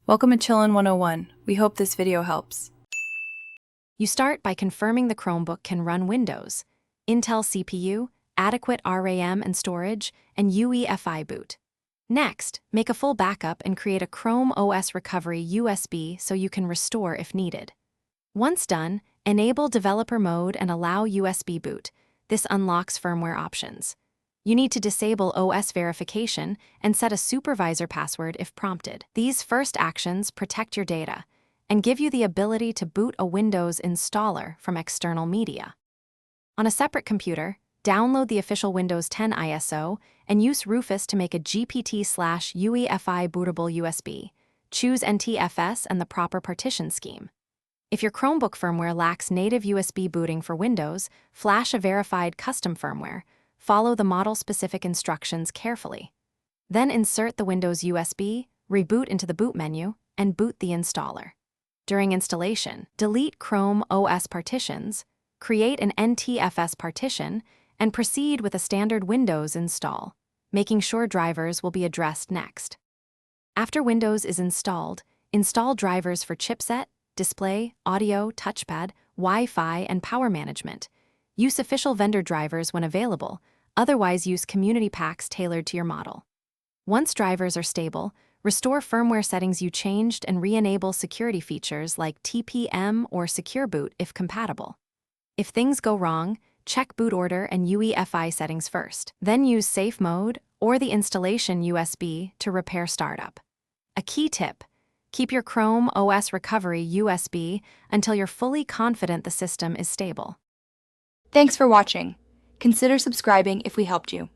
Welcome to Chillin' 101. We hope this video helps. You start by confirming the Chromebook can run Windows, Intel CPU, adequate RAM and storage, and UEFI boot. Next, make a full backup and create a Chrome OS recovery USB so you can restore if needed. Once done, enable developer mode and allow USB boot. This unlocks firmware options. You need to disable OS verification and set a supervisor password if prompted. These first actions protect your data and give you the ability to boot a Windows installer from external media. On a separate computer, download the official Windows 10 ISO and use Rufus to make a GPT/UEFI bootable USB. Choose NTFS and the proper partition scheme. If your Chromebook firmware lacks native USB booting for Windows, flash a verified custom firmware. Follow the model-specific instructions carefully. Then insert the Windows USB, reboot into the boot menu, and boot the installer. During installation, delete Chrome OS partitions, create an NTFS partition, and proceed with a standard Windows install, making sure drivers will be addressed next. After Windows is installed, install drivers for chipset, display, audio, touchpad, Wi-Fi, and power management. Use official vendor drivers when available, otherwise use community packs tailored to your model. Once drivers are stable, restore firmware settings you changed and re-enable security features like TPM or Secure Boot if compatible. If things go wrong, check boot order and UEFI settings first. Then use Safe Mode or the installation USB to repair startup. A key tip: keep your Chrome OS recovery USB until you're fully confident the system is stable. Thanks for watching. Consider subscribing if we helped you.